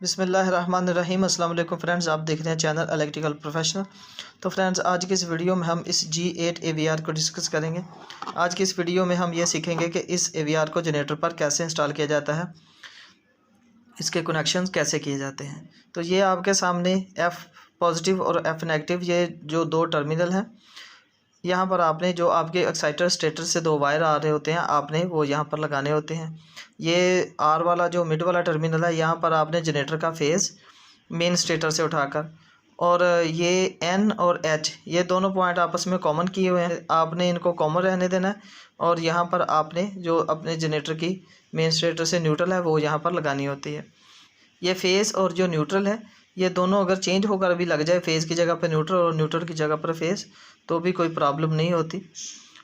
बिस्मिल्लाहिर्रहमानिर्रहीम। अस्सलाम वालेकुम फ्रेंड्स, आप देख रहे हैं चैनल इलेक्ट्रिकल प्रोफेशनल। तो फ्रेंड्स, आज की इस वीडियो में हम इस G8 AVR को डिस्कस करेंगे। आज की इस वीडियो में हम ये सीखेंगे कि इस AVR को जनरेटर पर कैसे इंस्टॉल किया जाता है, इसके कनेक्शंस कैसे किए जाते हैं। तो ये आपके सामने F पॉजिटिव और F नेगेटिव, ये जो दो टर्मिनल हैं, यहाँ पर आपने जो आपके एक्साइटर स्टेटर से दो वायर आ रहे होते हैं, आपने वो यहाँ पर लगाने होते हैं। ये R वाला जो मिड वाला टर्मिनल है, यहाँ पर आपने जनरेटर का फेज़ मेन स्टेटर से उठाकर, और ये N और H ये दोनों पॉइंट आपस में कॉमन किए हुए हैं, आपने इनको कॉमन रहने देना है। और यहाँ पर आपने जो अपने जनरेटर की मेन स्टेटर से न्यूट्रल है वो यहाँ पर लगानी होती है। ये फेज़ और जो न्यूट्रल है, ये दोनों अगर चेंज होकर भी लग जाए, फेज़ की जगह पर न्यूट्रल और न्यूट्रल की जगह पर फेज़, तो भी कोई प्रॉब्लम नहीं होती।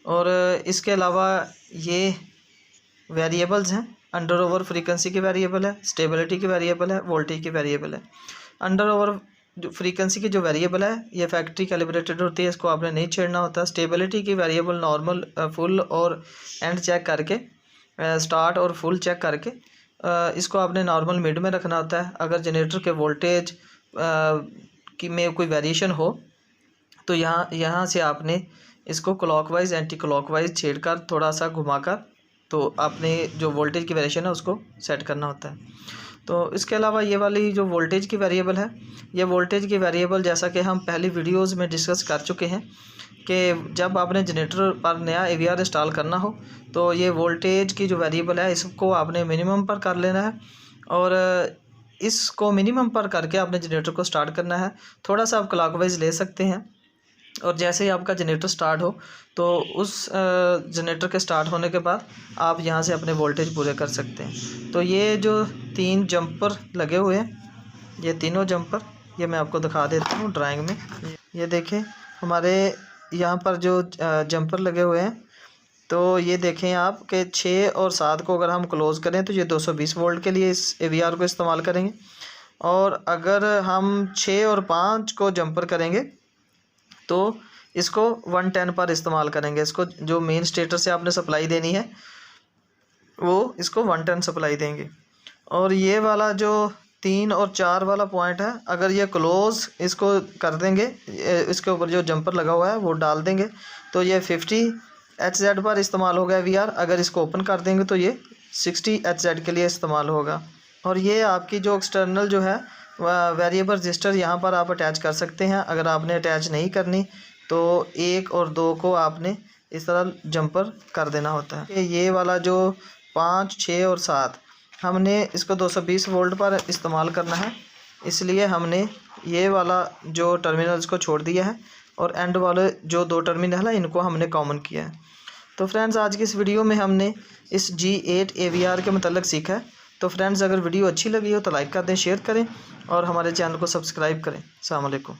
और इसके अलावा ये वेरिएबल्स हैं, अंडर ओवर फ्रीक्वेंसी की वेरिएबल है, स्टेबिलिटी की वेरिएबल है, वोल्टेज की वेरिएबल है। अंडर ओवर जो फ्रीक्वेंसी की जो वेरिएबल है, ये फैक्ट्री कैलिब्रेटेड होती है, इसको आपने नहीं छेड़ना होता। स्टेबिलिटी की वेरिएबल नॉर्मल, फुल और एंड चेक करके, स्टार्ट और फुल चेक करके, इसको आपने नॉर्मल मिड में रखना होता है। अगर जनरेटर के वोल्टेज की में कोई वेरिएशन हो तो यहाँ से आपने इसको क्लॉकवाइज एंटी क्लॉकवाइज छेड़कर, थोड़ा सा घुमाकर, तो आपने जो वोल्टेज की वेरिएशन है उसको सेट करना होता है। तो इसके अलावा ये वाली जो वोल्टेज की वेरिएबल है, ये वोल्टेज की वेरिएबल जैसा कि हम पहली वीडियोस में डिस्कस कर चुके हैं कि जब आपने जनरेटर पर नया AVR इंस्टॉल करना हो तो ये वोल्टेज की जो वेरिएबल है, इसको आपने मिनिमम पर कर लेना है, और इसको मिनिमम पर करके आपने जनरेटर को स्टार्ट करना है। थोड़ा सा आप क्लॉकवाइज ले सकते हैं, और जैसे ही आपका जनरेटर स्टार्ट हो तो उस जनरेटर के स्टार्ट होने के बाद आप यहाँ से अपने वोल्टेज पूरे कर सकते हैं। तो ये जो तीन जंपर लगे हुए हैं, ये तीनों जंपर, ये मैं आपको दिखा देता हूँ ड्राइंग में। ये देखें, हमारे यहाँ पर जो जंपर लगे हुए हैं, तो ये देखें आप कि 6 और 7 को अगर हम क्लोज़ करें तो ये 220 वोल्ट के लिए इस AVR को इस्तेमाल करेंगे। और अगर हम 6 और 5 को जंपर करेंगे तो इसको 110 पर इस्तेमाल करेंगे। इसको जो मेन स्टेटर से आपने सप्लाई देनी है, वो इसको 110 सप्लाई देंगे। और ये वाला जो 3 और 4 वाला पॉइंट है, अगर ये क्लोज़ इसको कर देंगे, इसके ऊपर जो जंपर लगा हुआ है वो डाल देंगे, तो ये 50 HZ पर इस्तेमाल होगा AVR। अगर इसको ओपन कर देंगे तो ये 60 HZ के लिए इस्तेमाल होगा। और ये आपकी जो एक्सटर्नल जो है वेरिएबल रजिस्टर, यहाँ पर आप अटैच कर सकते हैं। अगर आपने अटैच नहीं करनी तो 1 और 2 को आपने इस तरह जंपर कर देना होता है। ये वाला जो 5, 6 और 7, हमने इसको 220 वोल्ट पर इस्तेमाल करना है, इसलिए हमने ये वाला जो टर्मिनल इसको छोड़ दिया है, और एंड वाले जो 2 टर्मिनल है इनको हमने कॉमन किया है। तो फ्रेंड्स, आज की इस वीडियो में हमने इस G8 AVR के मतलब सीखा है। तो फ्रेंड्स, अगर वीडियो अच्छी लगी हो तो लाइक कर दें, शेयर करें और हमारे चैनल को सब्सक्राइब करें। अस्सलाम वालेकुम।